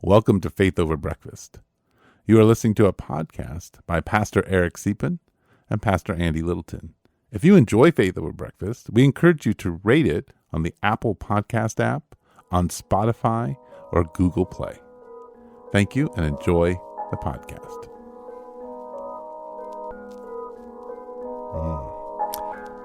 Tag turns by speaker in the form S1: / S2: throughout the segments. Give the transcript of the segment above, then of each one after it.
S1: Welcome to Faith Over Breakfast. You are listening to a podcast by Pastor Eric Deepen and Pastor Andy Littleton. If you enjoy Faith Over Breakfast, we encourage you to rate it on the Apple Podcast app, on Spotify, or Google Play. Thank you and enjoy the podcast.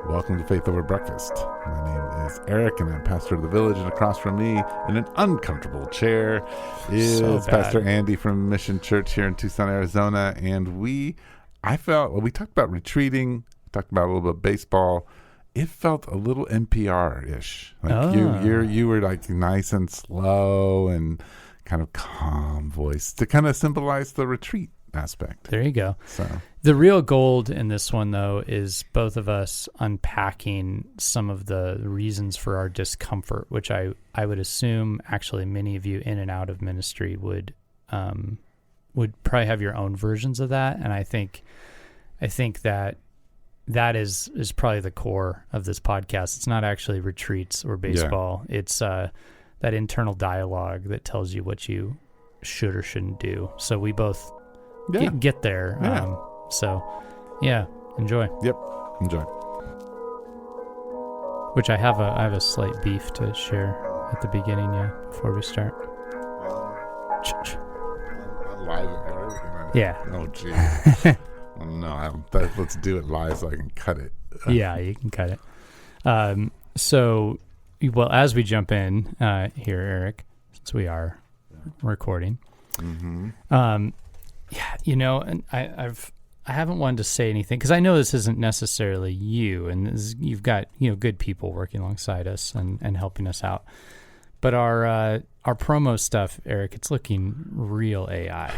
S1: Welcome to Faith Over Breakfast. My name is Eric, and I'm pastor of the village. And across from me, in an uncomfortable chair, is Pastor Andy from Mission Church here in Tucson, Arizona. And we talked about retreating, talked about a little bit of baseball. It felt a little NPR-ish. Like you were like nice and slow and kind of calm voice to kind of symbolize the retreat aspect.
S2: There you go.
S1: So
S2: the real gold in this one, though, is both of us unpacking some of the reasons for our discomfort, which I would assume actually many of you in and out of ministry would probably have your own versions of that. And I think that is probably the core of this podcast. It's not actually retreats or baseball. Yeah. It's that internal dialogue that tells you what you should or shouldn't do. So we both get there.
S1: Yeah.
S2: Enjoy.
S1: Yep, enjoy.
S2: Which I have a slight beef to share at the beginning, before we start.
S1: Live,
S2: yeah.
S1: Oh, geez. Oh, no, let's do it live so I can cut it.
S2: Yeah, you can cut it. As we jump in here, Eric, since we are recording,
S1: mm-hmm.
S2: And I haven't wanted to say anything because I know this isn't necessarily you, and you've got good people working alongside us and helping us out. But our promo stuff, Eric, it's looking real AI.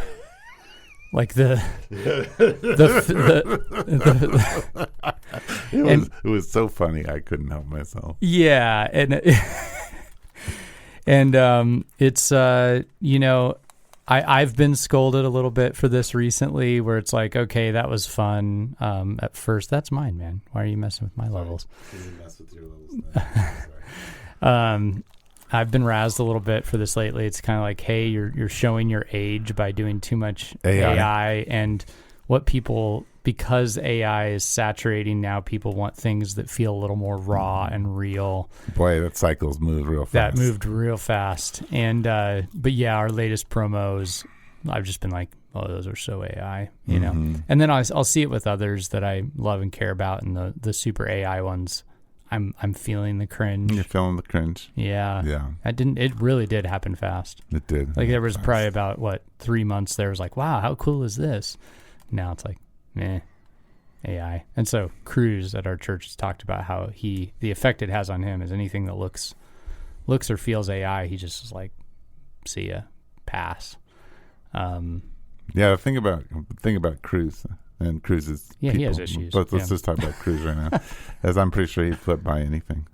S2: Like it
S1: was so funny I couldn't help myself.
S2: Yeah, and it's I've been scolded a little bit for this recently, where it's like, okay, that was fun at first. That's mine, man. Why are you messing with my levels?
S1: You mess with your levels.
S2: I've been razzed a little bit for this lately. It's kind of like, hey, you're showing your age by doing too much AI, and what people, because AI is saturating now, people want things that feel a little more raw and real.
S1: Boy, that cycle's moved real fast.
S2: That moved real fast. And but yeah, our latest promos, I've just been like, oh, those are so AI, you know. And then I'll see it with others that I love and care about, and the super AI ones, I'm feeling the cringe.
S1: You're feeling the cringe.
S2: Yeah.
S1: Yeah.
S2: It really did happen fast.
S1: It did.
S2: Like there was probably about 3 months there was like, wow, how cool is this? Now it's like, meh, AI. And so Cruz at our church has talked about how the effect it has on him is anything that looks or feels AI, he just is like, see ya, pass.
S1: The thing about Cruz and Cruz's people,
S2: he has issues.
S1: But let's just talk about Cruz right now, as I'm pretty sure he'd flip by anything.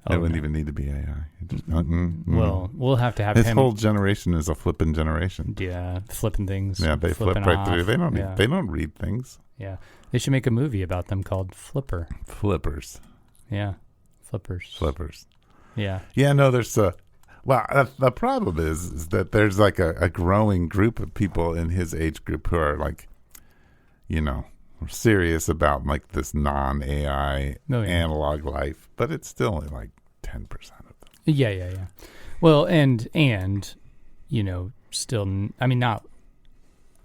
S1: It wouldn't even need to be AI. Just,
S2: Well, we'll have to have
S1: his
S2: him.
S1: whole generation is a flipping generation.
S2: Yeah, flipping things.
S1: Yeah, they flip right through. They don't read things.
S2: Yeah, they should make a movie about them called Flipper.
S1: Flippers.
S2: Yeah, flippers. Yeah.
S1: Yeah, no, there's the problem is that there's like a growing group of people in his age group who are like, serious about like this non-AI analog life, but it's still only like 10% of them.
S2: Yeah. Well, and still, I mean, not.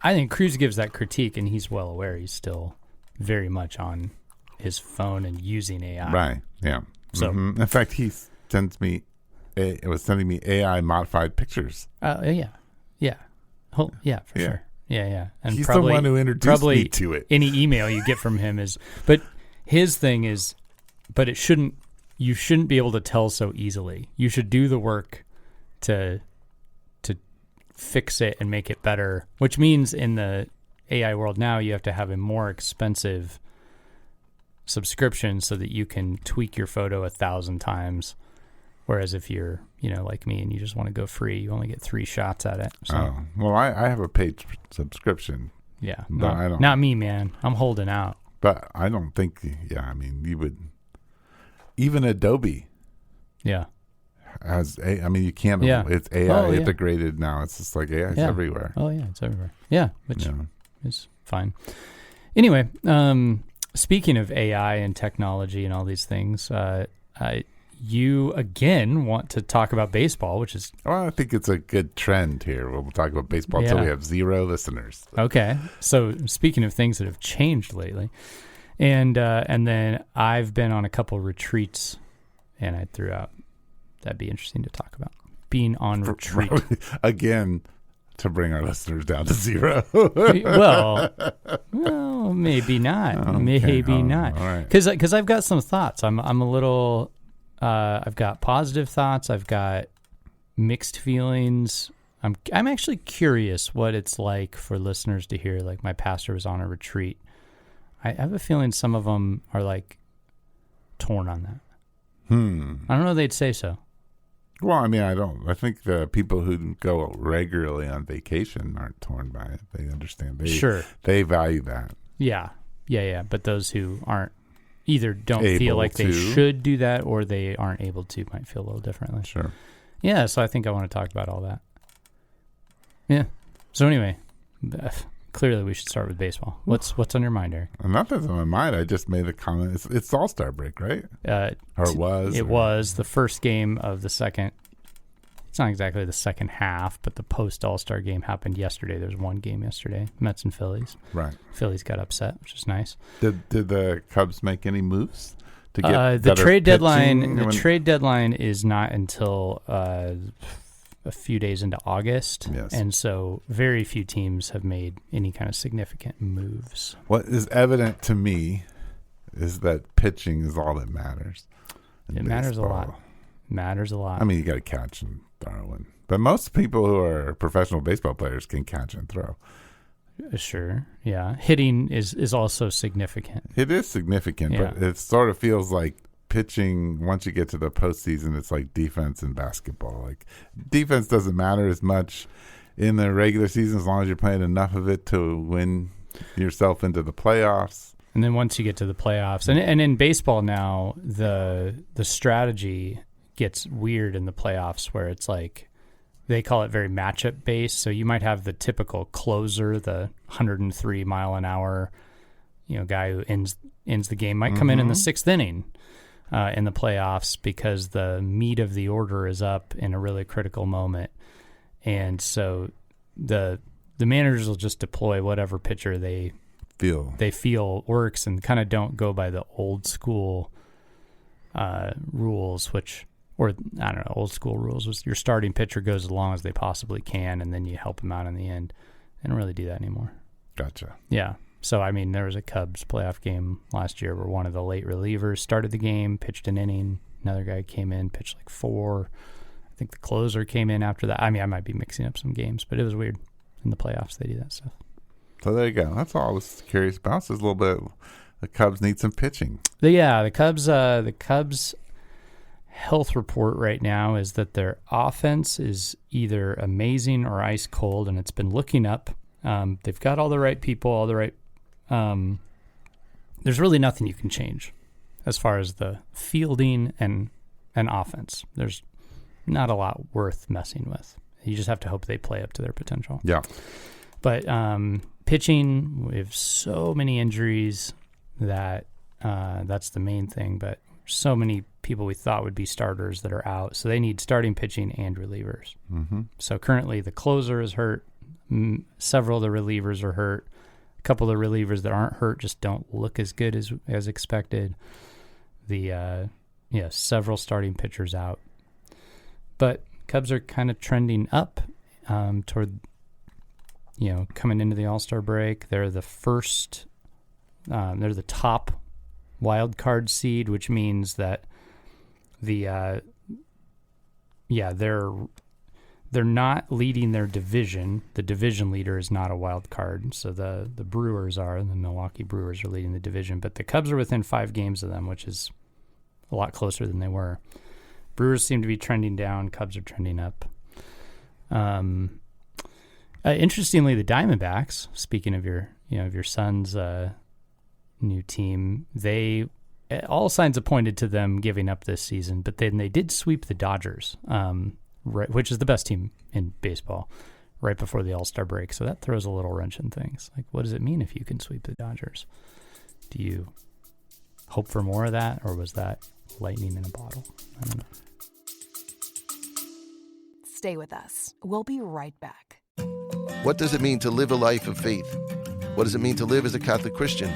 S2: I think Cruz gives that critique, and he's well aware he's still very much on his phone and using AI.
S1: Right. Yeah.
S2: So,
S1: in fact, he sends me. It was sending me AI modified pictures.
S2: Yeah. For sure. Yeah. And
S1: he's the one who introduced me to it.
S2: Any email you get from him is, but his thing is, but you shouldn't be able to tell so easily. You should do the work to fix it and make it better, which means in the AI world now, you have to have a more expensive subscription so that you can tweak your photo 1,000 times. Whereas if you're, like me and you just want to go free, you only get 3 shots at it. So.
S1: Oh, well, I have a paid subscription.
S2: Yeah.
S1: But
S2: not me, man. I'm holding out.
S1: But I don't think, you would, even Adobe I mean, you can't.
S2: Yeah.
S1: It's AI integrated now. It's just like AI is everywhere.
S2: Oh yeah, it's everywhere. Yeah, which is fine. Anyway, speaking of AI and technology and all these things, you again want to talk about baseball, which is
S1: well, I think it's a good trend here. We'll talk about baseball until we have 0 listeners.
S2: Okay, so speaking of things that have changed lately, and then I've been on a couple retreats, and I threw out that'd be interesting to talk about being on retreat
S1: again. To bring our listeners down to 0.
S2: well, maybe not.
S1: Okay.
S2: Maybe not.
S1: All right.
S2: Because I've got some thoughts. I'm a little. I've got positive thoughts. I've got mixed feelings. I'm actually curious what it's like for listeners to hear. Like my pastor was on a retreat. I have a feeling some of them are like torn on that. I don't know. They'd say so.
S1: Well, I mean, I think the people who go regularly on vacation aren't torn by it. They understand. They value that.
S2: Yeah. But those who aren't either don't feel like they should do that or they aren't able to might feel a little differently.
S1: Sure.
S2: Yeah, so I think I want to talk about all that. Yeah. So anyway, clearly we should start with baseball. What's on your mind, Eric?
S1: Not that's on my mind. I just made a comment. It's All-Star break, right? Or it was?
S2: It was the first game of the second. It's not exactly the second half, but the post-All-Star game happened yesterday. There was one game yesterday, Mets and Phillies.
S1: Right.
S2: Phillies got upset, which is nice.
S1: Did the Cubs make any moves to get
S2: the trade deadline?
S1: pitching?
S2: The trade deadline is not until a few days into August, and so very few teams have made any kind of significant moves.
S1: What is evident to me is that pitching is all that matters.
S2: It matters a lot. Matters a lot.
S1: I mean, you got to catch and throw, but most people who are professional baseball players can catch and throw.
S2: Sure, yeah. Hitting is also significant.
S1: It is significant, but it sort of feels like pitching, once you get to the postseason, it's like defense in basketball. Like defense doesn't matter as much in the regular season as long as you're playing enough of it to win yourself into the playoffs.
S2: And then once you get to the playoffs, and in baseball now, the strategy gets weird in the playoffs where it's like they call it very matchup based. So you might have the typical closer, the 103 mile an hour, guy who ends the game might come in the 6th inning. In the playoffs because the meat of the order is up in a really critical moment. And so the managers will just deploy whatever pitcher they feel works and kind of don't go by the old school rules, old school rules was your starting pitcher goes as long as they possibly can and then you help them out in the end. They don't really do that anymore.
S1: Gotcha.
S2: Yeah. So, I mean, there was a Cubs playoff game last year where one of the late relievers started the game, pitched an inning. Another guy came in, pitched like 4. I think the closer came in after that. I mean, I might be mixing up some games, but it was weird. In the playoffs, they do that stuff.
S1: So there you go. That's all I was curious about. So a little bit. The Cubs need some pitching.
S2: The Cubs health report right now is that their offense is either amazing or ice cold, and it's been looking up. They've got all the right people, all the right. There's really nothing you can change as far as the fielding and offense. There's not a lot worth messing with. You just have to hope they play up to their potential.
S1: Yeah.
S2: But pitching, we have so many injuries that that's the main thing. But so many people we thought would be starters that are out. So they need starting pitching and relievers. Mm-hmm. So currently the closer is hurt. Several of the relievers are hurt. A couple of the relievers that aren't hurt just don't look as good as expected. Several starting pitchers out. But Cubs are kind of trending up toward, coming into the All-Star break. They're the first, they're the top wild card seed, which means that they're not leading their division. The division leader is not a wild card. So the Brewers are, the Milwaukee Brewers are leading the division, but the Cubs are within 5 games of them, which is a lot closer than they were. Brewers seem to be trending down. Cubs are trending up. Interestingly, the Diamondbacks, speaking of your son's new team, they all signs have pointed to them giving up this season, but then they did sweep the Dodgers, right, which is the best team in baseball, right before the All-Star break. So that throws a little wrench in things. Like, what does it mean if you can sweep the Dodgers? Do you hope for more of that, or was that lightning in a bottle? I don't know.
S3: Stay with us. We'll be right back.
S4: What does it mean to live a life of faith? What does it mean to live as a Catholic Christian?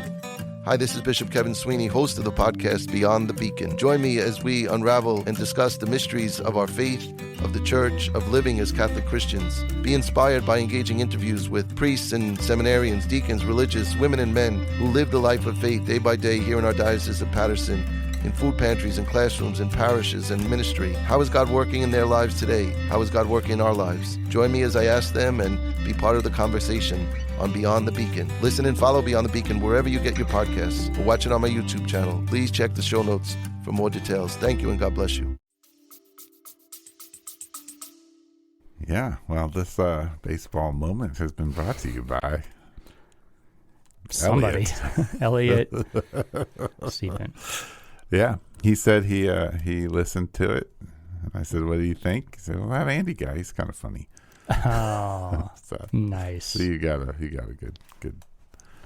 S4: Hi, this is Bishop Kevin Sweeney, host of the podcast Beyond the Beacon. Join me as we unravel and discuss the mysteries of our faith, of the church, of living as Catholic Christians. Be inspired by engaging interviews with priests and seminarians, deacons, religious, women and men who live the life of faith day by day here in our Diocese of Paterson, in food pantries and classrooms and parishes and ministry. How is God working in their lives today? How is God working in our lives? Join me as I ask them and be part of the conversation on Beyond the Beacon. Listen and follow Beyond the Beacon wherever you get your podcasts, or watch it on my YouTube channel. Please check the show notes for more details. Thank you and God bless you.
S1: Yeah, well, this baseball moment has been brought to you by
S2: Somebody. Elliot Stephen.
S1: Yeah, he said he listened to it, and I said, "What do you think?" He said, "Well, that Andy guy, he's kind of funny."
S2: Oh,
S1: so,
S2: nice.
S1: So you got a good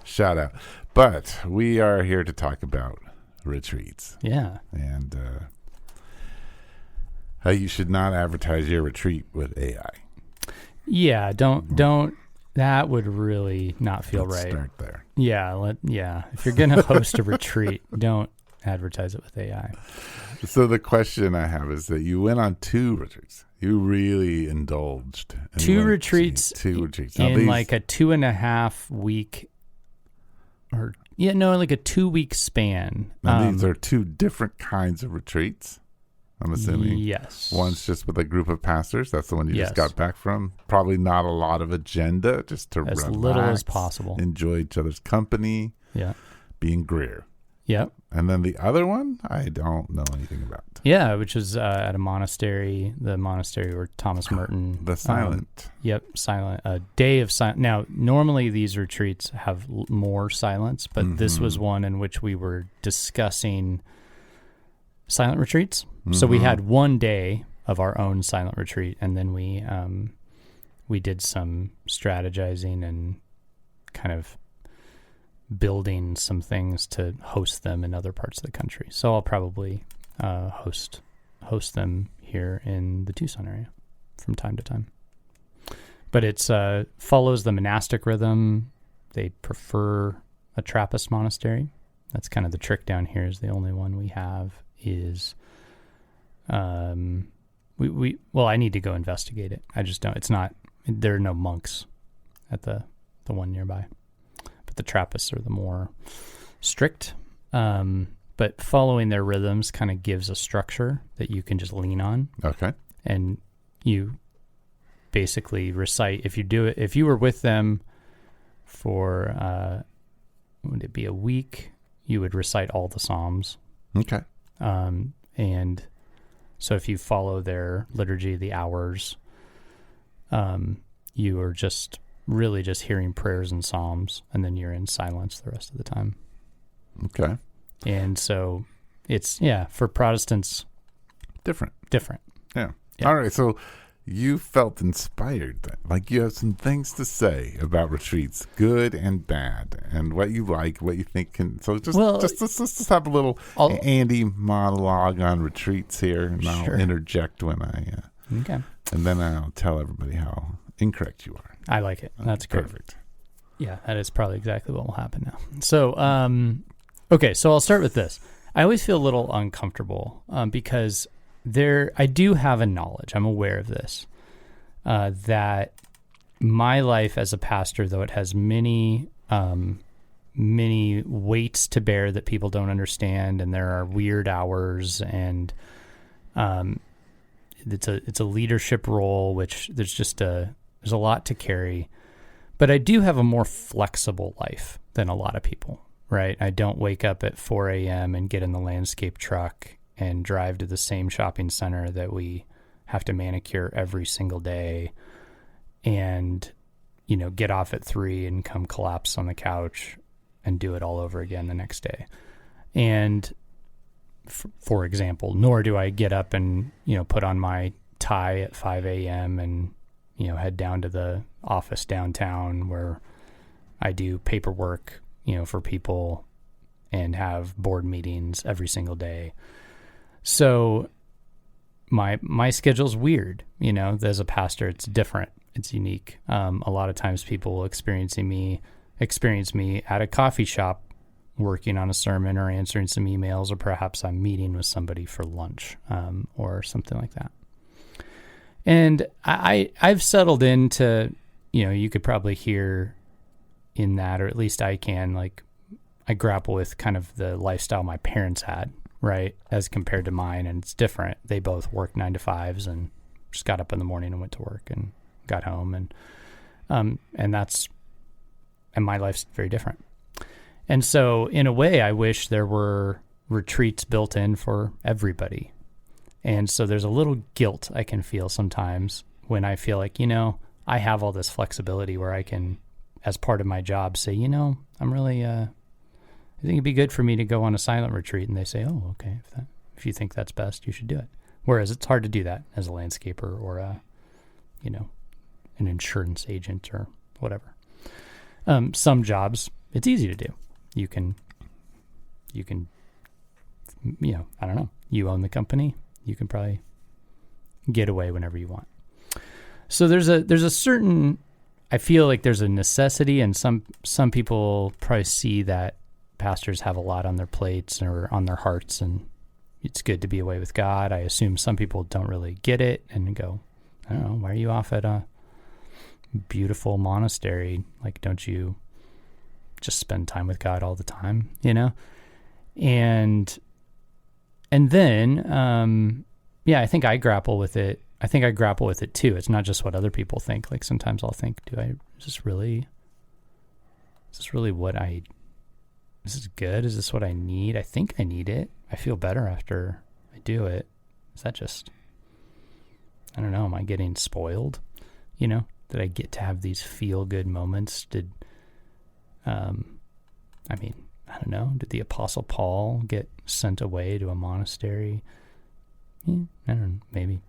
S1: shout out. But we are here to talk about retreats.
S2: Yeah,
S1: and how you should not advertise your retreat with AI.
S2: Yeah, don't. That would really not feel
S1: Let's
S2: right.
S1: Start there.
S2: Yeah. If you're gonna host a retreat, don't advertise it with AI.
S1: So the question I have is that you went on 2 retreats. You really indulged. And
S2: 2 retreats.
S1: Now
S2: in like a 2.5 week, like a 2 week span.
S1: Now these are 2 different kinds of retreats, I'm assuming.
S2: Yes.
S1: One's just with a group of pastors. That's the one you
S2: Yes.
S1: just got back from. Probably not a lot of agenda, just to
S2: as
S1: relax,
S2: little as possible.
S1: enjoy each other's company.
S2: Yeah.
S1: Be in Greer.
S2: Yep.
S1: And then the other one, I don't know anything about.
S2: Yeah, which is at a monastery, the monastery where Thomas Merton.
S1: The silent.
S2: Silent. A day of silence. Now, normally these retreats have more silence, but this was one in which we were discussing silent retreats. So we had one day of our own silent retreat, and then we did some strategizing and kind of building some things to host them in other parts of the country. So I'll probably host them here in the Tucson area from time to time. But it's follows the monastic rhythm. They prefer a Trappist monastery. That's kind of the trick down here. Is the only one we have is I need to go investigate it. I just don't. It's not. There are no monks at the one nearby. The Trappists are the more strict, but following their rhythms kind of gives a structure that you can just lean on.
S1: Okay.
S2: And you basically recite, if you were with them for, would it be a week, you would recite all the Psalms.
S1: Okay.
S2: And so if you follow their liturgy, the hours, you are really just hearing prayers and psalms, and then you're in silence the rest of the time.
S1: Okay.
S2: And so it's, for Protestants,
S1: different. Yeah. All right. So you felt inspired then. Like you have some things to say about retreats, good and bad, and what you like, what you think can. So let's just have a little Andy monologue on retreats here, and I'll interject when I.
S2: Okay.
S1: And then I'll tell everybody how incorrect you are.
S2: I like it. That's great.
S1: Perfect.
S2: Yeah, that is probably exactly what will happen now. So, okay, so I'll start with this. I always feel a little uncomfortable because I do have a knowledge, I'm aware of this, that my life as a pastor, though it has many weights to bear that people don't understand, and there are weird hours, and it's a leadership role, which there's a lot to carry, but I do have a more flexible life than a lot of people, right? I don't wake up at 4 a.m. and get in the landscape truck and drive to the same shopping center that we have to manicure every single day and, get off at 3 and come collapse on the couch and do it all over again the next day. And for example, nor do I get up and, put on my tie at 5 a.m. and, head down to the office downtown where I do paperwork, for people and have board meetings every single day. So my schedule's weird, as a pastor, it's different. It's unique. A lot of times people will experience me at a coffee shop working on a sermon or answering some emails, or perhaps I'm meeting with somebody for lunch, or something like that. And I've settled into, you could probably hear in that, or at least I can, like, I grapple with kind of the lifestyle my parents had, right, as compared to mine, and it's different. They both worked 9 to 5s and just got up in the morning and went to work and got home, and my life's very different. And so in a way, I wish there were retreats built in for everybody. And so there's a little guilt I can feel sometimes when I feel like, I have all this flexibility where I can, as part of my job, say, I'm really, I think it'd be good for me to go on a silent retreat. And they say, oh, okay, if you think that's best, you should do it. Whereas it's hard to do that as a landscaper or an insurance agent or whatever. Some jobs, it's easy to do. You can, I don't know, you own the company, you can probably get away whenever you want. So there's a certain, I feel like there's a necessity, and some people probably see that pastors have a lot on their plates or on their hearts, and it's good to be away with God. I assume some people don't really get it and go, I don't know, why are you off at a beautiful monastery? Like, don't you just spend time with God all the time, And then, I think I grapple with it. I think I grapple with it too. It's not just what other people think. Like, sometimes I'll think, is this really is this good? Is this what I need? I think I need it. I feel better after I do it. Is that just, I don't know, am I getting spoiled? Did I get to have these feel-good moments? I don't know. Did the Apostle Paul get sent away to a monastery? I don't know, maybe.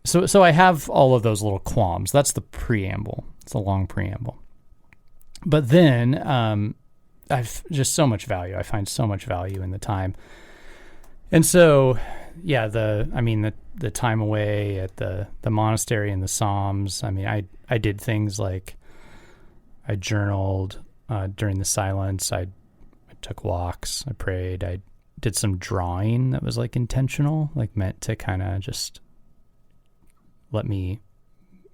S2: So I have all of those little qualms. That's the preamble. It's a long preamble. But then I've just so much value. I find so much value in the time. And so, the time away at the monastery and the Psalms, I did things like I journaled during the silence. I took walks. I prayed. I did some drawing that was like intentional, like meant to kind of just let me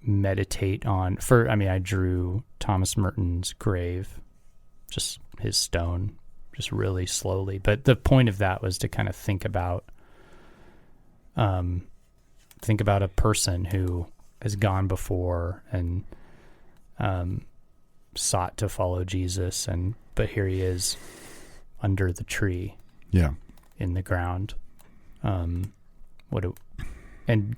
S2: meditate on. I drew Thomas Merton's grave, just his stone, just really slowly. But the point of that was to kind of think about a person who has gone before and sought to follow Jesus, but here he is under the tree, in the ground, and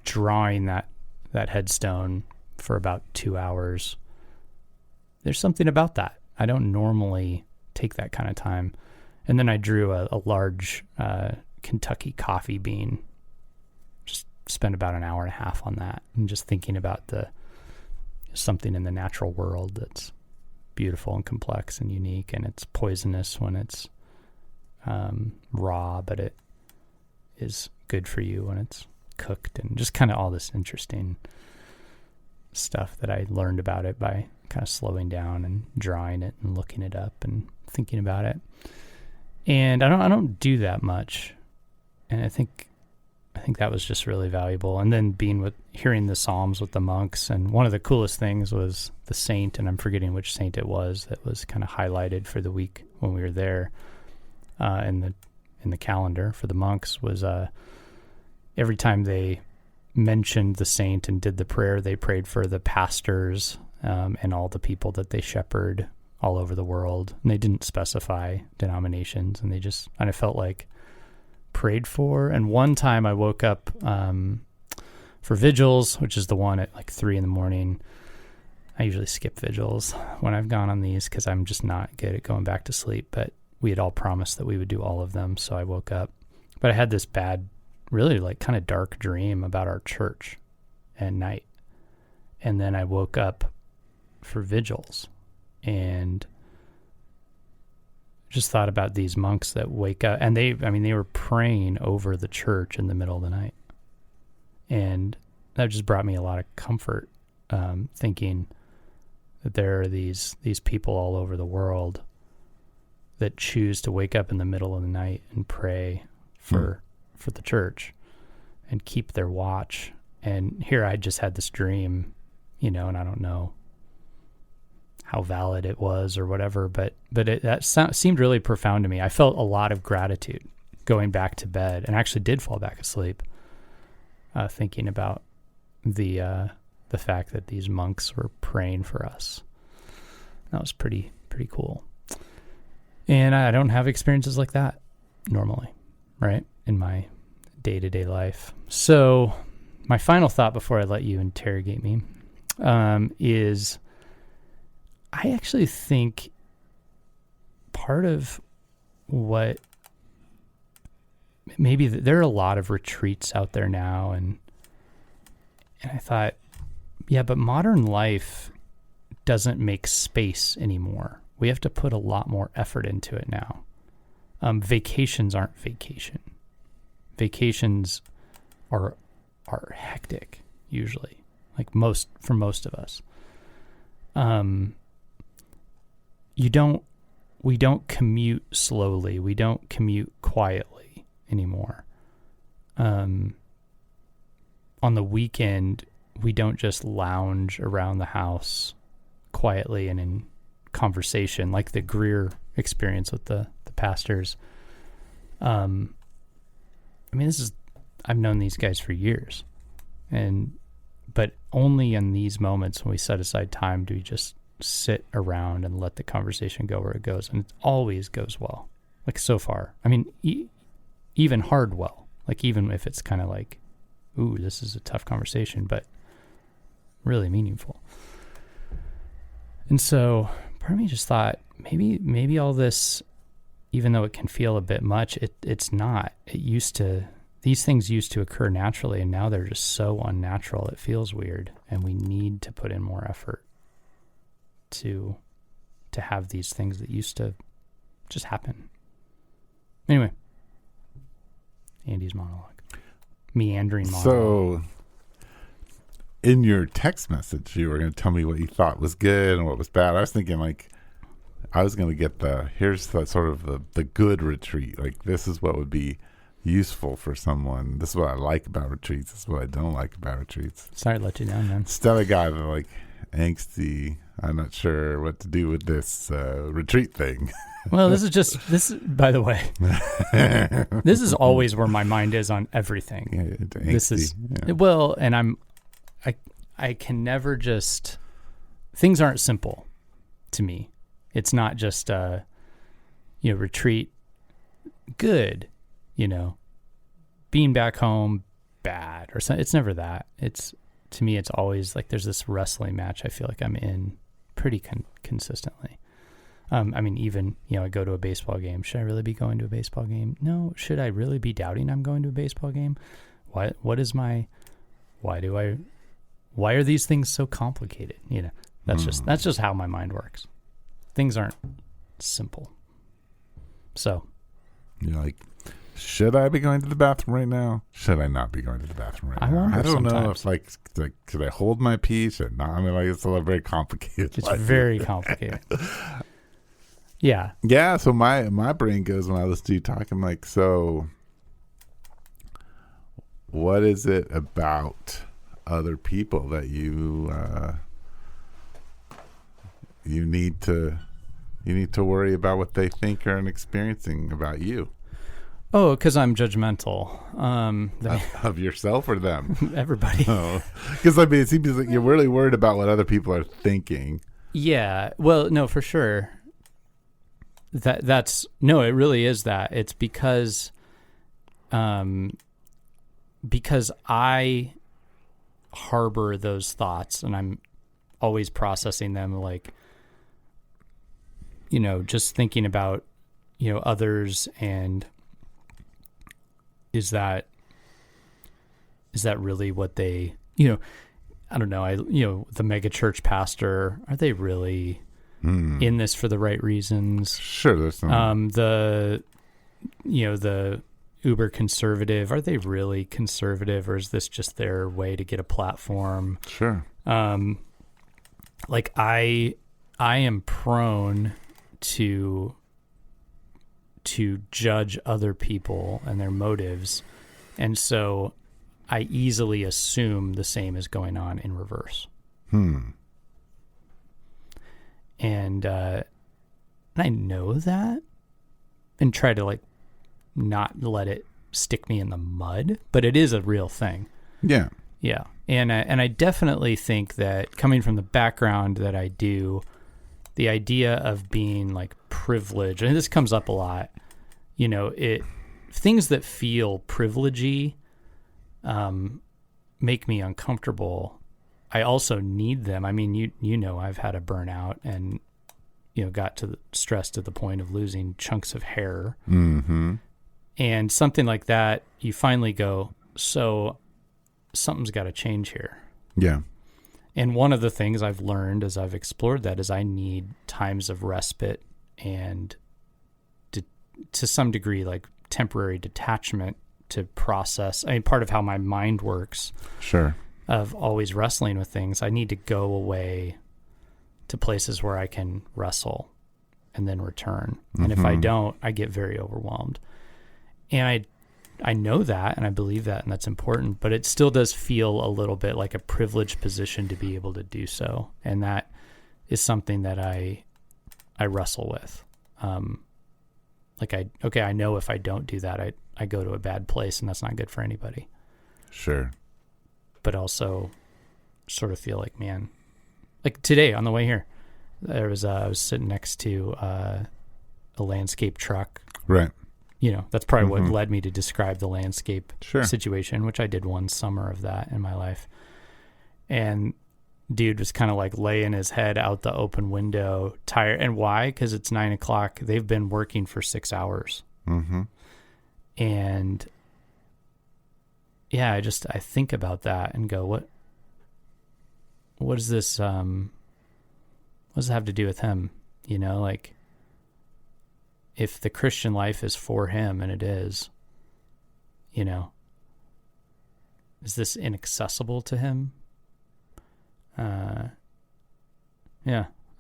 S2: drawing that headstone for about 2 hours. There's something about that. I don't normally take that kind of time. And then I drew a large Kentucky coffee bean. Just spent about an hour and a half on that, and just thinking about something in the natural world that's beautiful and complex and unique, and it's poisonous when it's raw, but it is good for you when it's cooked, and just kind of all this interesting stuff that I learned about it by kind of slowing down and drawing it and looking it up and thinking about it. And I don't do that much, and I think that was just really valuable. And then hearing the Psalms with the monks, and one of the coolest things was the saint, and I'm forgetting which saint it was, that was kind of highlighted for the week when we were there in the calendar for the monks, was every time they mentioned the saint and did the prayer, they prayed for the pastors and all the people that they shepherd all over the world. And they didn't specify denominations, and they just kind of felt like prayed for. And one time I woke up for vigils, which is the one at like 3 a.m. I usually skip vigils when I've gone on these because I'm just not good at going back to sleep. But we had all promised that we would do all of them. So I woke up, but I had this bad, really like kind of dark dream about our church at night. And then I woke up for vigils and just thought about these monks that wake up, and they were praying over the church in the middle of the night. And that just brought me a lot of comfort, thinking that there are these people all over the world that choose to wake up in the middle of the night and pray for the church and keep their watch. And here I just had this dream, and I don't know how valid it was or whatever, but that seemed really profound to me. I felt a lot of gratitude going back to bed, and actually did fall back asleep, thinking about the fact that these monks were praying for us. That was pretty cool. And I don't have experiences like that normally, right, in my day-to-day life. So my final thought before I let you interrogate me is I actually think part of what maybe there are a lot of retreats out there now, and I thought, yeah, but modern life doesn't make space anymore. We have to put a lot more effort into it now. Vacations aren't vacation. Vacations are hectic usually, like for most of us. We don't commute slowly. We don't commute quietly anymore. On the weekend, we don't just lounge around the house quietly and in conversation like the Greer experience with the pastors. I've known these guys for years, but only in these moments when we set aside time do we just sit around and let the conversation go where it goes, and it always goes well. Like so far, even hard well. Like even if it's kind of like, ooh, this is a tough conversation, but really meaningful. And so part of me just thought maybe all this, even though it can feel a bit much, it's not. These things used to occur naturally, and now they're just so unnatural. It feels weird, and we need to put in more effort to have these things that used to just happen. Anyway, Andy's monologue. Meandering monologue.
S1: So, in your text message, you were going to tell me what you thought was good and what was bad. I was thinking, like, I was going to get here's the sort of the good retreat. Like, this is what would be useful for someone. This is what I like about retreats. This is what I don't like about retreats.
S2: Sorry to let you down, man.
S1: Instead of guy that like angsty, I'm not sure what to do with this retreat thing.
S2: Well, by the way, this is always where my mind is on everything.
S1: Yeah, angsty,
S2: well, and I can never just, things aren't simple to me. It's not just retreat good, being back home bad or something. It's never that. To me, it's always like there's this wrestling match I feel like I'm in pretty consistently. Even, I go to a baseball game. Should I really be going to a baseball game? No. Should I really be doubting I'm going to a baseball game? Why are these things so complicated? That's just how my mind works. Things aren't simple. So
S1: you're like, should I be going to the bathroom right now? Should I not be going to the bathroom right now? I don't know if should I hold my peace or not? It's a very complicated.
S2: It's very complicated. Yeah.
S1: Yeah. So my brain goes when I listen to you talk. I'm like, so what is it about other people that you need to worry about what they think are experiencing about you?
S2: Oh, because I'm judgmental.
S1: Of yourself or them?
S2: Everybody.
S1: Because it seems like you're really worried about what other people are thinking.
S2: Yeah. Well, no, for sure. It really is that. It's because I harbor those thoughts, and I'm always processing them, like, just thinking about, others, and is that really what they, I don't know, the mega church pastor, are they really in this for the right reasons?
S1: Sure, there's some.
S2: The uber conservative, are they really conservative, or is this just their way to get a platform?
S1: Sure.
S2: Like I am prone to judge other people and their motives, and so I easily assume the same is going on in reverse. And I know that, and try to not let it stick me in the mud, but it is a real thing.
S1: Yeah.
S2: Yeah. And I definitely think that, coming from the background that I do, the idea of being privileged, and this comes up a lot, things that feel privilegey make me uncomfortable. I also need them. I mean, I've had a burnout and, got stressed to the point of losing chunks of hair.
S1: Mm-hmm.
S2: And something like that, you finally go, so something's got to change here.
S1: Yeah.
S2: And one of the things I've learned as I've explored that is I need times of respite and to some degree, temporary detachment to process. I mean, part of how my mind works.
S1: Sure.
S2: Of always wrestling with things, I need to go away to places where I can wrestle and then return. And if I don't, I get very overwhelmed. And I know that, and I believe that, and that's important, but it still does feel a little bit like a privileged position to be able to do so. And that is something that I wrestle with. I know if I don't do that, I go to a bad place, and that's not good for anybody.
S1: Sure.
S2: But also sort of feel like, man, today on the way here, I was sitting next to a landscape truck.
S1: Right.
S2: That's probably what led me to describe the landscape
S1: Sure.
S2: situation, which I did one summer of that in my life. And dude was kind of laying his head out the open window, tired. And why? Because it's 9:00. They've been working for 6 hours.
S1: Mm-hmm.
S2: And yeah, I think about that and go, what does this, what does it have to do with him? If the Christian life is for him, and it is, is this inaccessible to him? Yeah,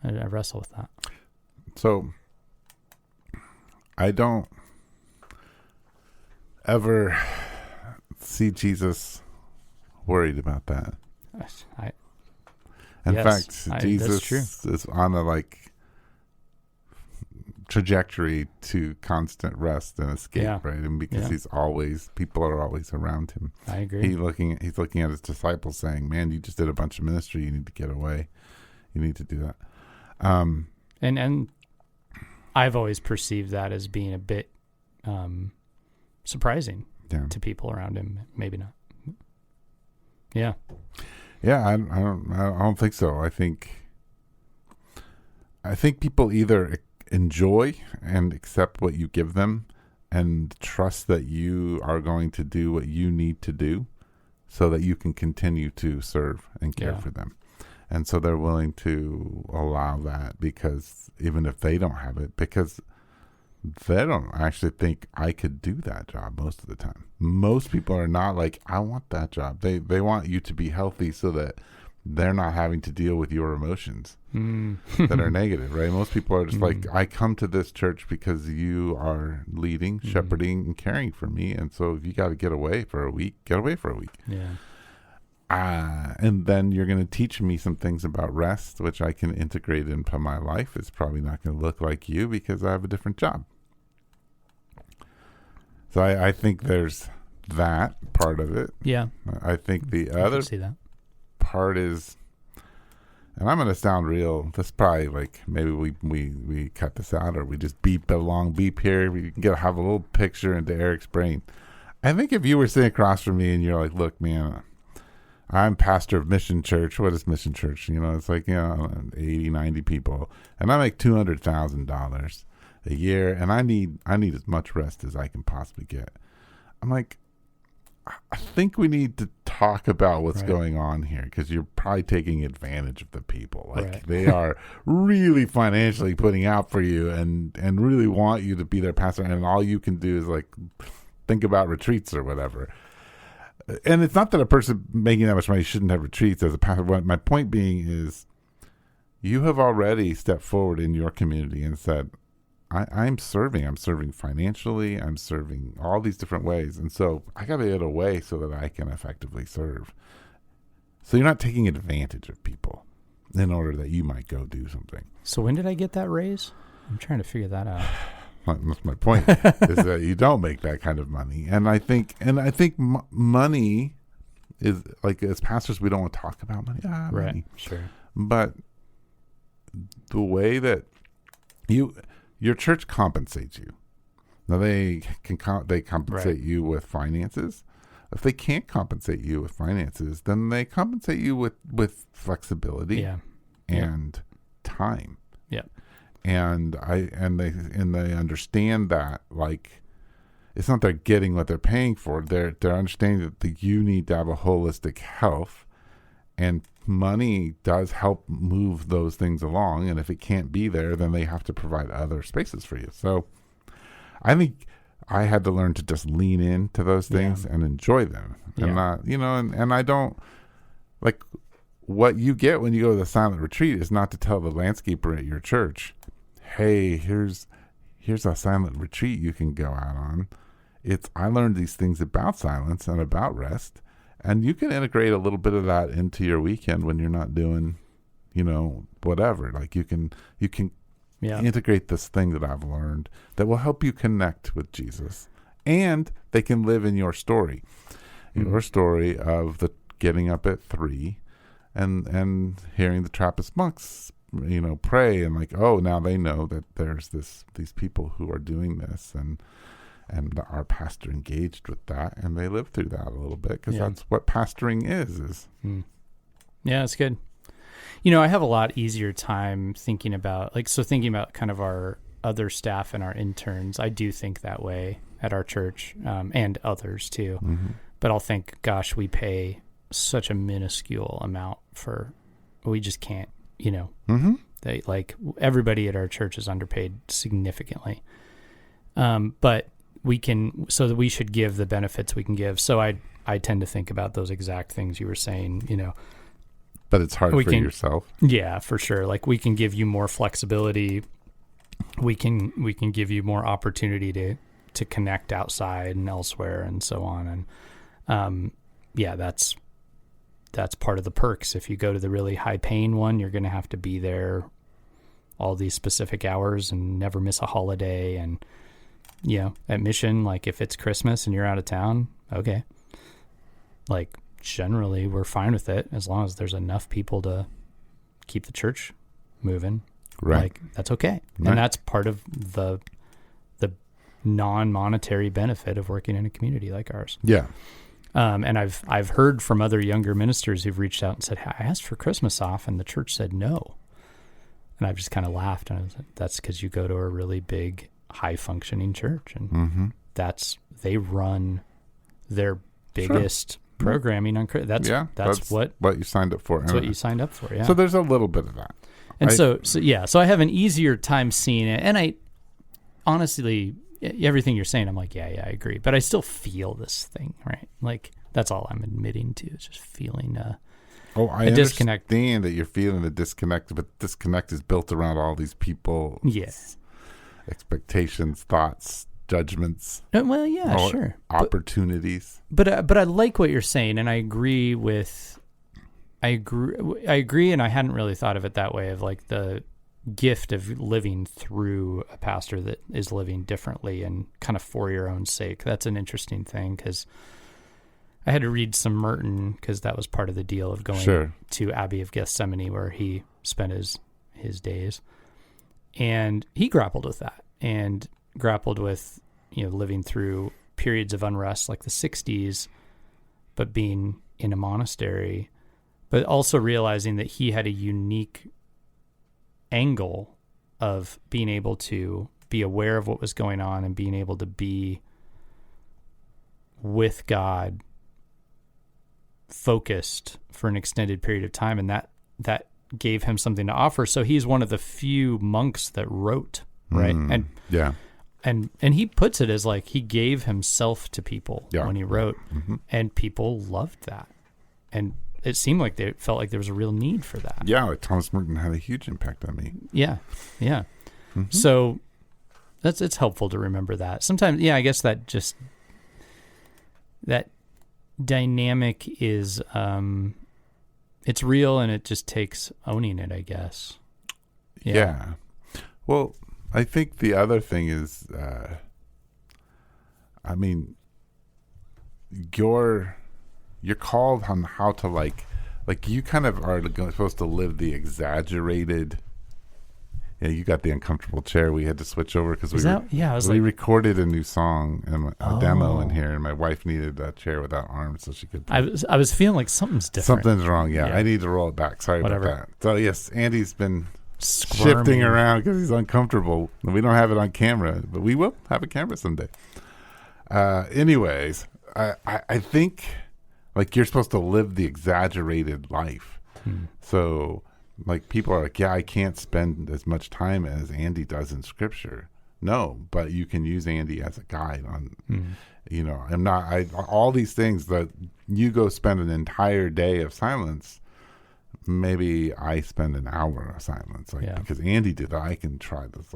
S2: I wrestle with that.
S1: So I don't ever see Jesus worried about that. In fact, Jesus is on a trajectory to constant rest and escape, right? And because people are always around him.
S2: I agree.
S1: He's looking at his disciples saying, man, you just did a bunch of ministry. You need to get away. You need to do that.
S2: And I've always perceived that as being a bit surprising to people around him. Maybe not. Yeah.
S1: Yeah, I don't think so. I think people either enjoy and accept what you give them and trust that you are going to do what you need to do so that you can continue to serve and care for them. And so they're willing to allow that, because even if they don't have it, because they don't actually think I could do that job most of the time. Most people are not I want that job. They want you to be healthy so that they're not having to deal with your emotions that are negative, right? Most people are just I come to this church because you are leading, shepherding, and caring for me. And so if you got to get away for a week, get away for a week.
S2: Yeah.
S1: And then you're going to teach me some things about rest, which I can integrate into my life. It's probably not going to look like you because I have a different job. So I think there's that part of it.
S2: Yeah.
S1: I think the other part is, and I'm going to sound real, this probably maybe we cut this out, or we just beep a long beep here. We can have a little picture into Eric's brain. I think if you were sitting across from me and you're look, man, I'm pastor of Mission Church. What is Mission Church? It's 80, 90 people, and I make $200,000. a year, and I need as much rest as I can possibly get. I'm like, I think we need to talk about what's going on here, because you're probably taking advantage of the people. Like they are really financially putting out for you and really want you to be their pastor, and all you can do is like think about retreats or whatever. And it's not that a person making that much money shouldn't have retreats as a pastor. My point being is, you have already stepped forward in your community and said, I'm serving financially, I'm serving all these different ways. And so I got to get a way so that I can effectively serve. So you're not taking advantage of people in order that you might go do something.
S2: So when did I get that raise? I'm trying to figure that out.
S1: That's my point, is that you don't make that kind of money. And I think money is, like, as pastors, we don't want to talk about money. Money.
S2: Sure.
S1: But the way that your church compensates you. Now they compensate you with finances. If they can't compensate you with finances, then they compensate you with flexibility and time.
S2: Yeah.
S1: And they understand that, like, it's not they're getting what they're paying for. They're understanding that you need to have a holistic health, and money does help move those things along. And if it can't be there, then they have to provide other spaces for you. So I think I had to learn to just lean into those things and enjoy them, and not, and I don't, like, what you get when you go to the silent retreat is not to tell the landscaper at your church, hey, here's a silent retreat you can go out on. It's, I learned these things about silence and about rest, and you can integrate a little bit of that into your weekend when you're not doing, whatever. Like you can integrate this thing that I've learned that will help you connect with Jesus, and they can live in your story, your story of the getting up at 3 and hearing the Trappist monks, pray, and like, oh, now they know that there's these people who are doing this, and our pastor engaged with that, and they live through that a little bit, because that's what pastoring is.
S2: Yeah, it's good. I have a lot easier time thinking about kind of our other staff and our interns. I do think that way at our church, and others too. But I'll think, gosh, we pay such a minuscule amount we just can't, they, like, everybody at our church is underpaid significantly. But so we should give the benefits we can give. So I tend to think about those exact things you were saying,
S1: But it's hard for yourself.
S2: Yeah, for sure. Like, we can give you more flexibility. We can give you more opportunity to connect outside and elsewhere and so on. And that's part of the perks. If you go to the really high paying one, you're going to have to be there all these specific hours and never miss a holiday. And at Mission, like, if it's Christmas and you're out of town, okay. Like, generally we're fine with it as long as there's enough people to keep the church moving.
S1: Right.
S2: Like, that's okay. Right. And that's part of the non-monetary benefit of working in a community like ours.
S1: Yeah.
S2: And I've heard from other younger ministers who've reached out and said, I asked for Christmas off and the church said no. And I've just kind of laughed, and I was like, that's because you go to a really big, high functioning church, and they run their biggest programming on that's what
S1: you signed up for.
S2: That's what you signed up for. Yeah.
S1: So there's a little bit of that.
S2: And so I have an easier time seeing it. And I honestly, everything you're saying, I'm like, yeah, I agree. But I still feel this thing, right? Like, that's all I'm admitting to. It's just feeling
S1: I disconnect. Understand that you're feeling the disconnect, but disconnect is built around all these people.
S2: Yes.
S1: Expectations, thoughts, judgments.
S2: Well, yeah, sure.
S1: Opportunities.
S2: But I like what you're saying, and I agree, and I hadn't really thought of it that way, of like the gift of living through a pastor that is living differently and kind of for your own sake. That's an interesting thing, because I had to read some Merton, because that was part of the deal of going to Abbey of Gethsemane, where he spent his days. And he grappled with that, and grappled with, living through periods of unrest like the 60s, but being in a monastery, but also realizing that he had a unique angle of being able to be aware of what was going on and being able to be with God focused for an extended period of time. And that gave him something to offer. So he's one of the few monks that wrote, right? And he puts it as like he gave himself to people when he wrote, and people loved that. And it seemed like they felt like there was a real need for that.
S1: Yeah, like Thomas Merton had a huge impact on me.
S2: Yeah. So it's helpful to remember that. Sometimes, I guess that dynamic is, it's real, and it just takes owning it, I guess.
S1: Yeah. Well, I think the other thing is, you're called on how to like you kind of are supposed to live the exaggerated. Yeah, you got the uncomfortable chair. We had to switch over because we recorded a new song and a demo in here, and my wife needed that chair without arms so she could.
S2: I was feeling like something's different.
S1: Something's wrong. Yeah, I need to roll it back. Sorry about that. So yes, Andy's been shifting around because he's uncomfortable. We don't have it on camera, but we will have a camera someday. Anyways, I think like you're supposed to live the exaggerated life. So like people are like, I can't spend as much time as Andy does in scripture. No, but you can use Andy as a guide on, all these things that you go spend an entire day of silence. Maybe I spend an hour of silence, because Andy did that. I can try this.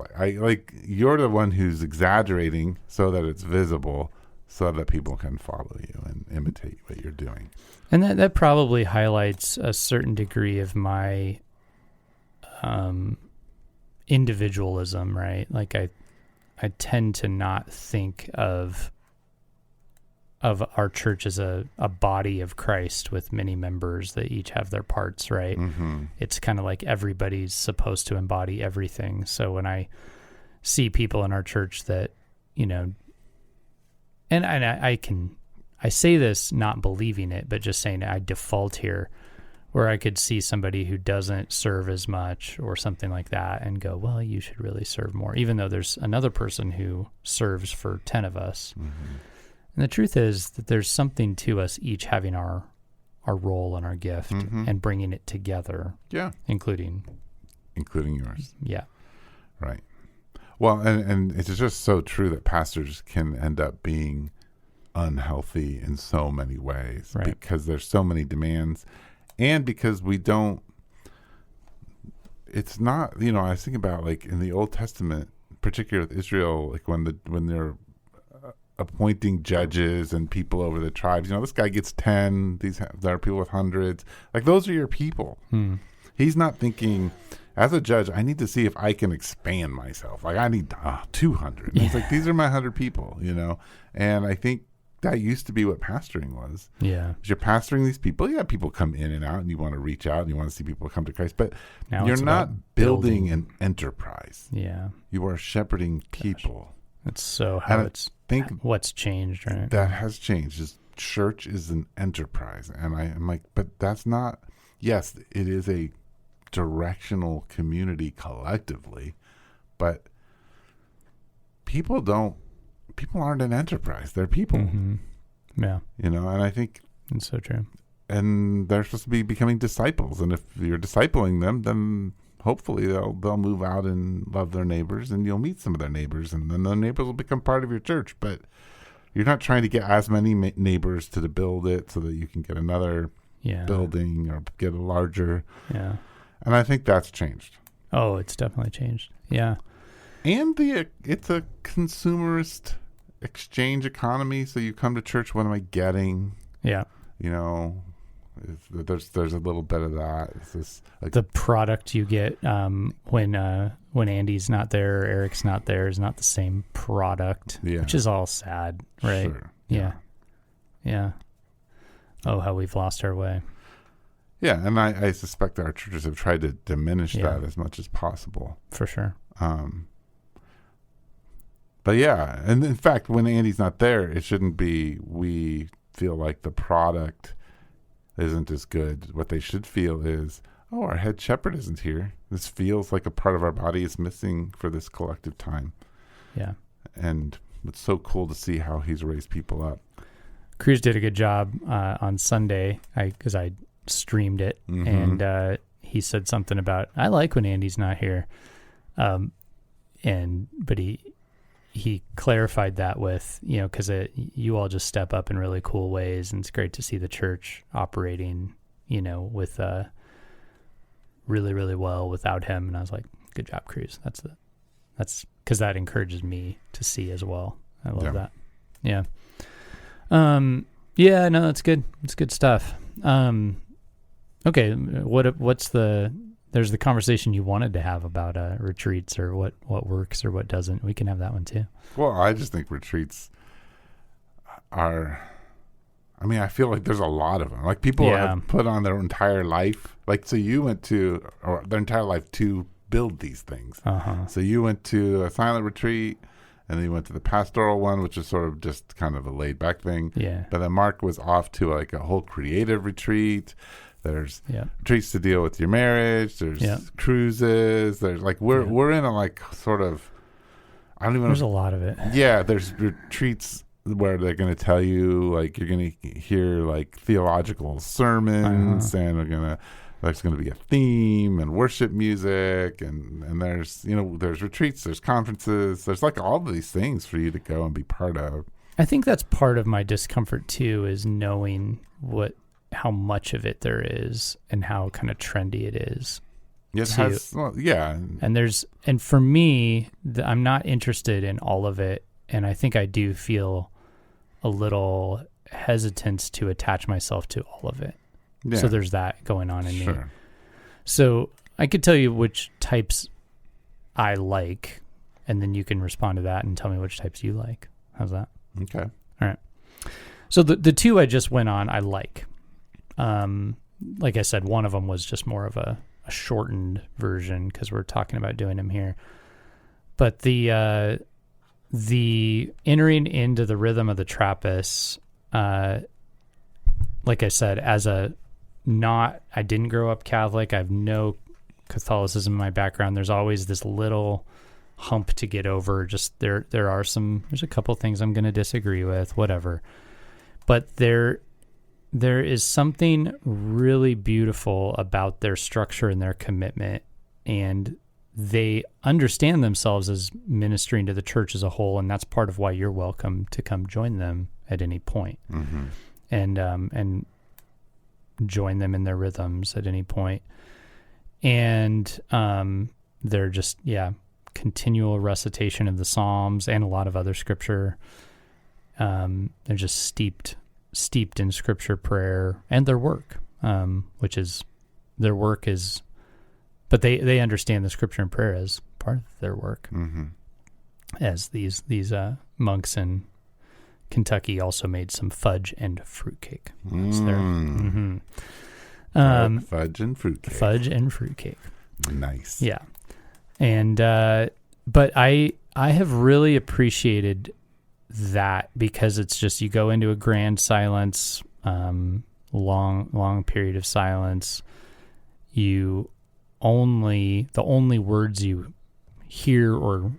S1: You're the one who's exaggerating so that it's visible, so that people can follow you and imitate what you're doing.
S2: And that probably highlights a certain degree of my individualism, right? Like I tend to not think of our church as a body of Christ with many members that each have their parts, right? It's kind of like everybody's supposed to embody everything. So when I see people in our church that, and I say this not believing it, but just saying I default here, where I could see somebody who doesn't serve as much or something like that and go, well, you should really serve more, even though there's another person who serves for 10 of us. And the truth is that there's something to us each having our role and our gift and bringing it together. Yeah. Including
S1: yours.
S2: Yeah.
S1: Right. Well, and it's just so true that pastors can end up being unhealthy in so many ways, right? Because there's so many demands, and because we don't. It's not, I was thinking about like in the Old Testament, particularly with Israel, like when they're appointing judges and people over the tribes. This guy gets 10. There are people with hundreds. Like those are your people. He's not thinking, as a judge, I need to see if I can expand myself. Like I need 200. It's like these are my 100 people. And I think that used to be what pastoring was. Yeah, you're pastoring these people. Yeah, people come in and out, and you want to reach out and you want to see people come to Christ. But now you're not building an enterprise. Yeah, you are shepherding people.
S2: That's so what's changed, right?
S1: That has changed. Church is an enterprise, and I'm like, but that's not. Yes, it is a directional community collectively, but people aren't an enterprise. They're people. Yeah, and I think
S2: it's so true.
S1: And they're supposed to be becoming disciples, and if you're discipling them, then hopefully they'll move out and love their neighbors, and you'll meet some of their neighbors, and then the neighbors will become part of your church. But you're not trying to get as many neighbors to build it so that you can get another building or get a larger. Yeah. And I think that's changed.
S2: Oh, it's definitely changed. Yeah.
S1: And it's a consumerist exchange economy. So you come to church, what am I getting? Yeah. There's a little bit of that. It's just like
S2: the product you get when Andy's not there, or Eric's not there, is not the same product, which is all sad, right? Sure. Yeah. Oh, how we've lost our way.
S1: Yeah, and I suspect our churches have tried to diminish that as much as possible.
S2: For sure.
S1: But yeah, and in fact, when Andy's not there, it shouldn't be we feel like the product isn't as good. What they should feel is, our head shepherd isn't here. This feels like a part of our body is missing for this collective time.
S2: Yeah.
S1: And it's so cool to see how he's raised people up.
S2: Cruz did a good job on Sunday because I streamed it, and he said something about, I like when Andy's not here. But he clarified that with, because you all just step up in really cool ways, and it's great to see the church operating, with really, really well without him. And I was like, good job, Cruz. That's because that encourages me to see as well. I love that. Yeah. Yeah, no, that's good. It's good stuff. Okay. There's the conversation you wanted to have about retreats, or what works or what doesn't. We can have that one too.
S1: Well, I just think retreats I feel like there's a lot of them. Like people have put on their entire life. Like, so you went to, or their entire life to build these things. So you went to a silent retreat, and then you went to the pastoral one, which is sort of just kind of a laid back thing. Yeah. But then Mark was off to like a whole creative retreat. There's retreats to deal with your marriage. There's cruises. There's like, we're in a like sort of, I don't even know.
S2: There's a lot of it.
S1: Yeah. There's retreats where they're going to tell you, like, you're going to hear like theological sermons, and there's going to be a theme and worship music, and there's there's retreats, there's conferences, there's like all of these things for you to go and be part of.
S2: I think that's part of my discomfort too, is knowing how much of it there is and how kind of trendy it is. And for me, I'm not interested in all of it, and I think I do feel a little hesitance to attach myself to all of it. Yeah. So there's that going on in me. So I could tell you which types I like, and then you can respond to that and tell me which types you like. How's that?
S1: Okay.
S2: All right. So the two I just went on, I like. Like I said, one of them was just more of a shortened version because we're talking about doing them here. But the entering into the rhythm of the Trappist, like I said, I didn't grow up Catholic. I have no Catholicism in my background. There's always this little hump to get over. Just there's a couple things I'm going to disagree with, whatever. But there is something really beautiful about their structure and their commitment, and they understand themselves as ministering to the church as a whole, and that's part of why you're welcome to come join them at any point, and join them in their rhythms at any point. And they're just continual recitation of the Psalms and a lot of other scripture. They're just steeped in scripture, prayer, and their work, but they understand the scripture and prayer as part of their work. As these monks in Kentucky also made some fudge and fruitcake.
S1: Fudge and fruitcake.
S2: Fudge and fruitcake.
S1: Nice.
S2: Yeah. And but I have really appreciated that, because it's just, you go into a grand silence, long period of silence. The only words you hear, or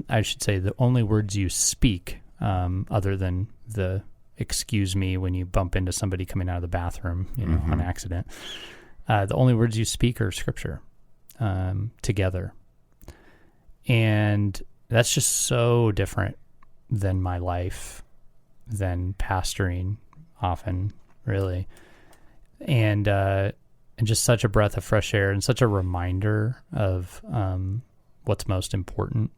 S2: I should say, the only words you speak, other than the excuse me when you bump into somebody coming out of the bathroom, on accident. The only words you speak are scripture, together. And that's just so different than my life, than pastoring often, really. And just such a breath of fresh air, and such a reminder of what's most important.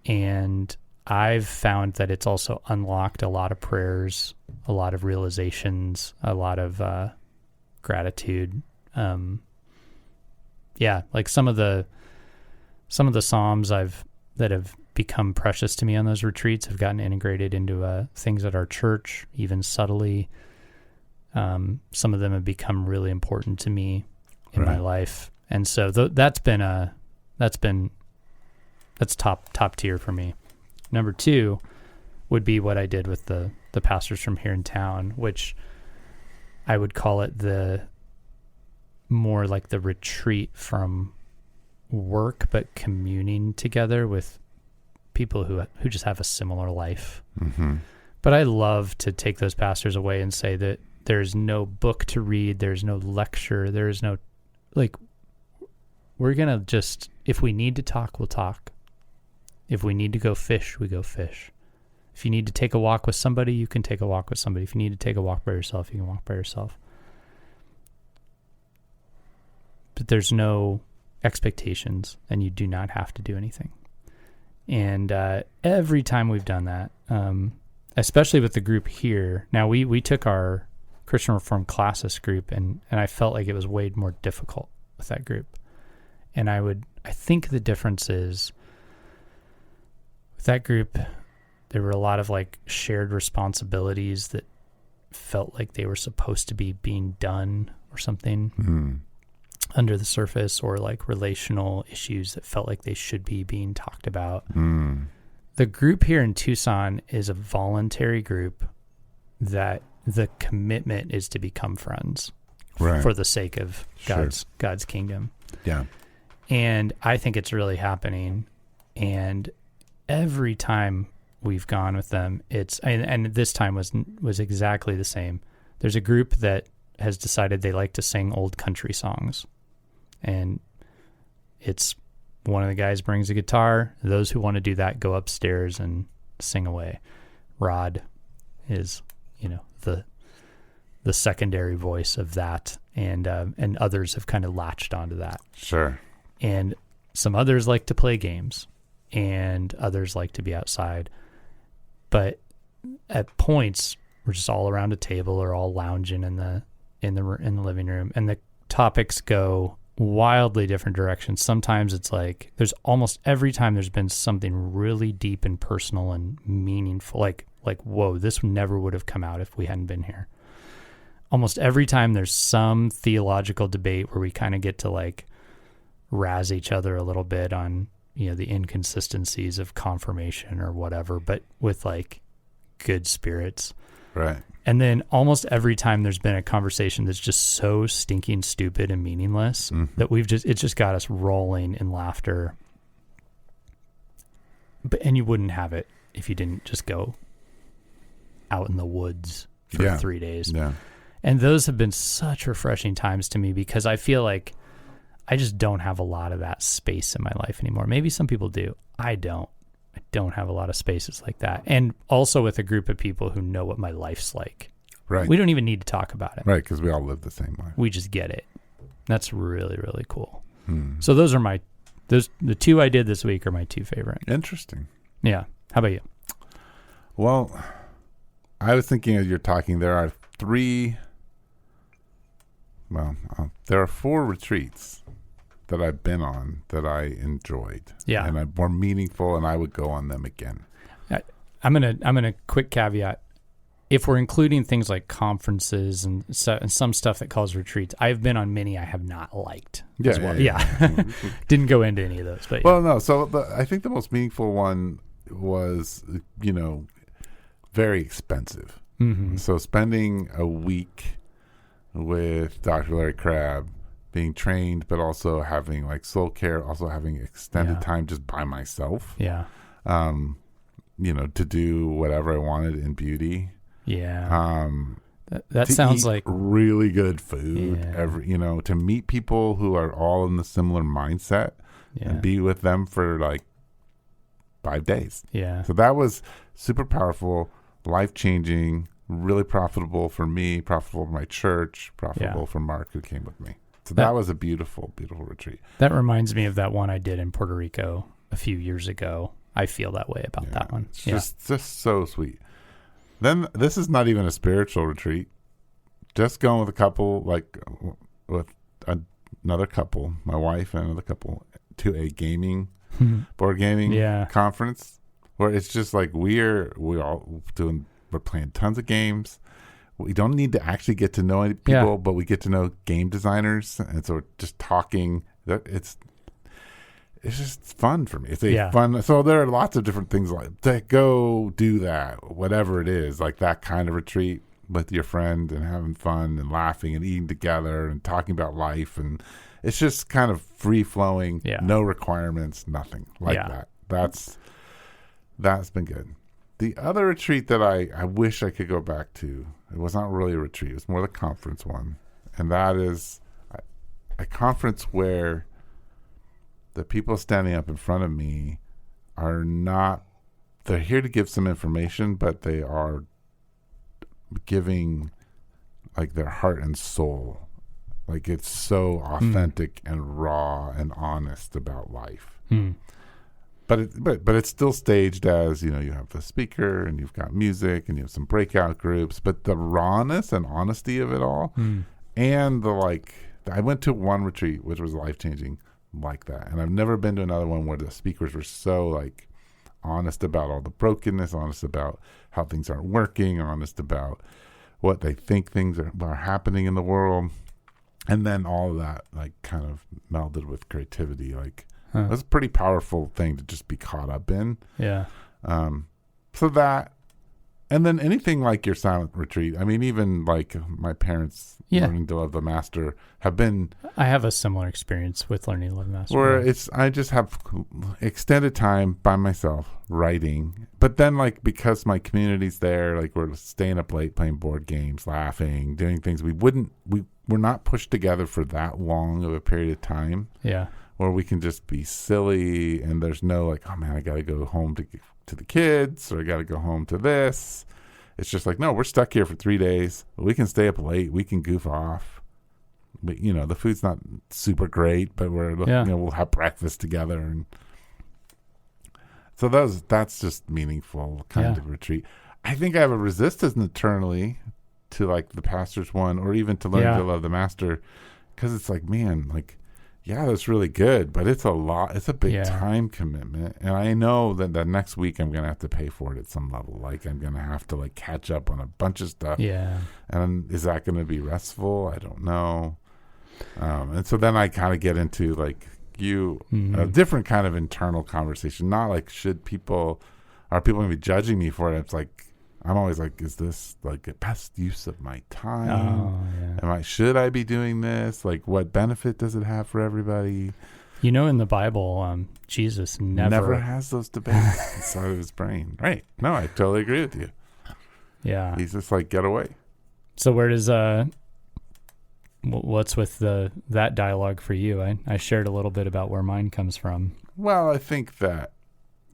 S2: And I've found that it's also unlocked a lot of prayers, a lot of realizations, a lot of gratitude. Like some of the Psalms that have become precious to me on those retreats have gotten integrated into things at our church, even subtly. Some of them have become really important to me in my life, and so that's top tier for me. Number 2 would be what I did with the pastors from here in town, which I would call it the more like the retreat from work, but communing together with people who just have a similar life.
S1: Mm-hmm.
S2: But I love to take those pastors away and say that there's no book to read, there's no lecture, there's no, like, we're going to just, if we need to talk, we'll talk. If we need to go fish, we go fish. If you need to take a walk with somebody, you can take a walk with somebody. If you need to take a walk by yourself, you can walk by yourself. But there's no expectations, and you do not have to do anything. And every time we've done that, especially with the group here, now we took our Christian Reformed classes group, and I felt like it was way more difficult with that group. And I think the difference is with that group, there were a lot of like shared responsibilities that felt like they were supposed to be being done or something under the surface, or like relational issues that felt like they should be being talked about. The group here in Tucson is a voluntary group that the commitment is to become friends for the sake of God's kingdom.
S1: Yeah.
S2: And I think it's really happening. And every time we've gone with them, and this time was exactly the same. There's a group that has decided they like to sing old country songs. And it's one of the guys brings a guitar. Those who want to do that go upstairs and sing away. Rod is, the secondary voice of that, and others have kind of latched onto that.
S1: Sure.
S2: And some others like to play games, and others like to be outside. But at points, we're just all around a table or all lounging in the living room, and the topics go wildly different directions. Sometimes it's like almost every time there's been something really deep and personal and meaningful, like whoa, this never would have come out if we hadn't been here. Almost every time there's some theological debate where we kind of get to like razz each other a little bit on, the inconsistencies of confirmation or whatever, but with like good spirits.
S1: Right.
S2: And then almost every time there's been a conversation that's just so stinking stupid and meaningless that it's just got us rolling in laughter. And you wouldn't have it if you didn't just go out in the woods for 3 days. Yeah. And those have been such refreshing times to me, because I feel like I just don't have a lot of that space in my life anymore. Maybe some people do. I don't have a lot of spaces like that. And also with a group of people who know what my life's like.
S1: Right.
S2: We don't even need to talk about it.
S1: Right, because we all live the same life.
S2: We just get it. That's really, really cool. So those are the two I did this week are my two favorite.
S1: Interesting.
S2: Yeah. How about you?
S1: Well, I was thinking as you're talking, there are there are 4 retreats that I've been on that I enjoyed. Yeah. And are more meaningful, and I would go on them again.
S2: I'm gonna quick caveat. If we're including things like conferences and some stuff that calls retreats, I've been on many I have not liked. Yeah. Didn't go into any of those. But
S1: well, no. So I think the most meaningful one was, very expensive. Mm-hmm. So spending a week with Dr. Larry Crabb, being trained, but also having like soul care, also having extended time just by myself. Yeah. To do whatever I wanted in beauty.
S2: Yeah. That sounds like
S1: really good food. Yeah. To meet people who are all in the similar mindset and be with them for like 5 days. Yeah. So that was super powerful, life-changing, really profitable for me, profitable for my church, profitable for Mark, who came with me. So that was a beautiful, beautiful retreat.
S2: That reminds me of that one I did in Puerto Rico a few years ago. I feel that way about that one.
S1: It's just so sweet. Then this is not even a spiritual retreat. Just going with a couple, like with another couple, my wife and another couple, to a board gaming conference, where it's just like we're playing tons of games. We don't need to actually get to know any people, but we get to know game designers, and so we're just talking. It's just fun for me. It's fun. So there are lots of different things like to go do that, whatever it is, like that kind of retreat with your friend and having fun and laughing and eating together and talking about life, and it's just kind of free flowing, no requirements, nothing like that. That's been good. The other retreat that I wish I could go back to, it was not really a retreat. It was more the conference one. And that is a conference where the people standing up in front of me are not, they're here to give some information, but they are giving like their heart and soul. Like it's so authentic and raw and honest about life. But it's still staged as, you know, you have the speaker and you've got music and you have some breakout groups, but the rawness and honesty of it all and the like, I went to one retreat which was life-changing like that, and I've never been to another one where the speakers were so like honest about all the brokenness, honest about how things aren't working, honest about what they think things are happening in the world, and then all of that like kind of melded with creativity. Like that's a pretty powerful thing to just be caught up in.
S2: Yeah.
S1: So that, and then anything like your silent retreat. I mean, even like my parents learning to love the master have been. I
S2: have a similar experience with learning to love the master.
S1: Where I just have extended time by myself writing, but then like because my community's there, like we're staying up late playing board games, laughing, doing things we're not pushed together for that long of a period of time.
S2: Yeah.
S1: Where we can just be silly and there's no like, oh man, I got to go home to the kids, or I got to go home to this. It's just like, no, we're stuck here for 3 days. We can stay up late. We can goof off. But, you know, the food's not super great, but we'll have breakfast together. And so that's just meaningful kind of retreat. I think I have a resistance internally to like the pastor's one, or even to learn to love the master, because it's like, man, like, yeah, that's really good, but it's a lot. It's a big time commitment. And I know that the next week I'm going to have to pay for it at some level. Like I'm going to have to like catch up on a bunch of stuff.
S2: Yeah.
S1: And is that going to be restful? I don't know. And so then I kind of get into like a different kind of internal conversation. Not like are people going to be judging me for it? It's like, I'm always like, is this like the best use of my time? Should I be doing this? Like, what benefit does it have for everybody?
S2: You know, in the Bible, Jesus never
S1: has those debates inside of his brain. Right. No, I totally agree with you.
S2: Yeah.
S1: He's just like, get away.
S2: So where does, what's with that dialogue for you? I shared a little bit about where mine comes from.
S1: Well, I think that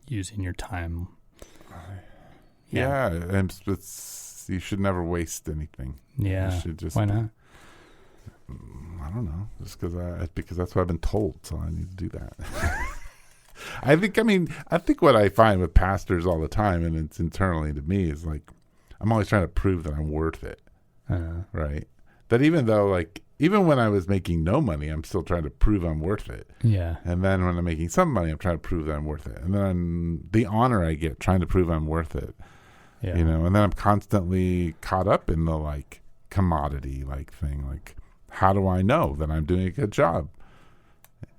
S2: using your time.
S1: Yeah, and you should never waste anything.
S2: Yeah,
S1: you should just.
S2: Why not?
S1: I don't know. Just because that's what I've been told, so I need to do that. I think what I find with pastors all the time, and it's internally to me, is like I'm always trying to prove that I'm worth it. Right? That even when I was making no money, I'm still trying to prove I'm worth it.
S2: Yeah.
S1: And then when I'm making some money, I'm trying to prove that I'm worth it. And then the honor I get trying to prove I'm worth it.
S2: Yeah.
S1: You know, and then I'm constantly caught up in the like commodity like thing. Like, how do I know that I'm doing a good job?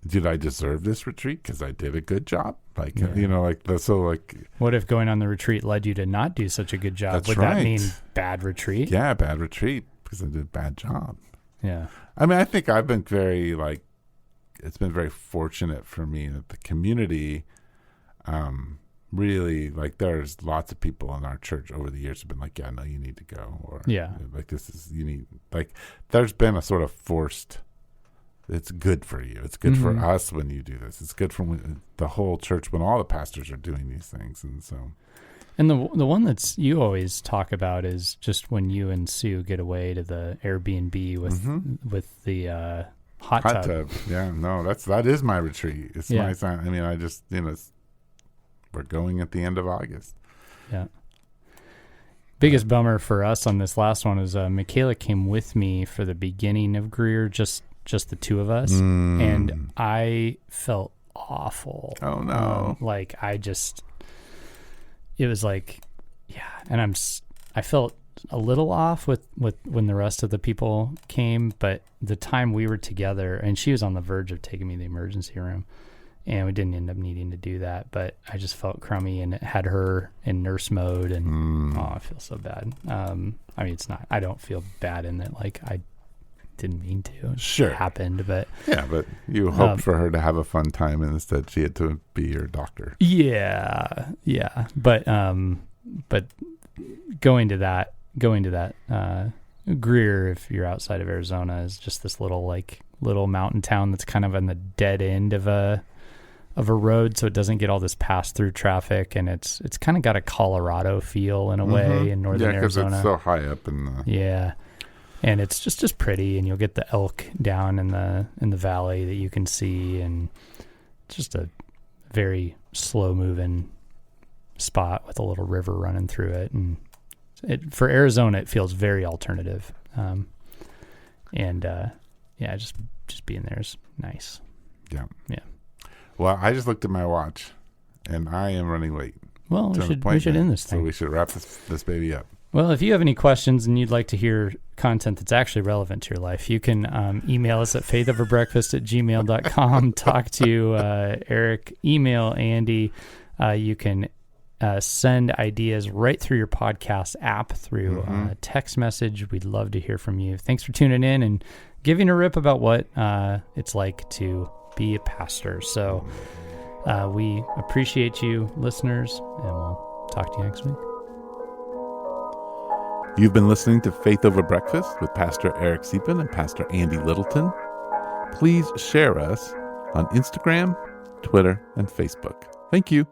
S1: Did I deserve this retreat because I did a good job? Like, you know,
S2: what if going on the retreat led you to not do such a good job?
S1: That's
S2: Would
S1: right.
S2: that mean bad retreat?
S1: Yeah, bad retreat because I did a bad job.
S2: Yeah.
S1: I mean, I think I've been it's been very fortunate for me that the community, really, like, there's lots of people in our church over the years have been like, yeah, no, you need to go. Or, like, there's been a sort of forced, it's good for you. It's good for us when you do this. It's good for the whole church when all the pastors are doing these things. And so.
S2: And the one that's you always talk about is just when you and Sue get away to the Airbnb with the hot tub.
S1: Yeah, no, that is my retreat. It's my sign. I mean, I just, you know, we're going at the end of August.
S2: Yeah. Biggest bummer for us on this last one is Michaela came with me for the beginning of Greer, just the two of us, and I felt awful.
S1: Oh no!
S2: It was like, and I felt a little off with when the rest of the people came, but the time we were together, and she was on the verge of taking me to the emergency room, and we didn't end up needing to do that, but I just felt crummy, and it had her in nurse mode, and I feel so bad. I mean, it's not, I don't feel bad in that, like, didn't mean to. It
S1: Sure.
S2: happened, but
S1: Yeah, but you hoped for her to have a fun time, and instead she had to be your doctor.
S2: Yeah. But going to that Greer, if you're outside of Arizona, is just this little mountain town that's kind of on the dead end of a road, so it doesn't get all this pass through traffic, and it's kind of got a Colorado feel in a way in northern Arizona.
S1: It's so high up in the
S2: and it's just pretty, and you'll get the elk down in the valley that you can see, and it's just a very slow moving spot with a little river running through it, and for Arizona it feels very alternative, just being there is nice. Yeah.
S1: Well, I just looked at my watch, and I am running late.
S2: Well, we should end this thing.
S1: So we should wrap this baby up.
S2: Well, if you have any questions and you'd like to hear content that's actually relevant to your life, you can email us at faithoverbreakfast@gmail.com. Talk to Eric, email Andy. You can send ideas right through your podcast app through text message. We'd love to hear from you. Thanks for tuning in and giving a rip about what it's like to be a pastor. So we appreciate you, listeners, and we'll talk to you next week.
S1: You've been listening to Faith Over Breakfast with Pastor Eric Deepen and Pastor Andy Littleton. Please share us on Instagram, Twitter, and Facebook. Thank you.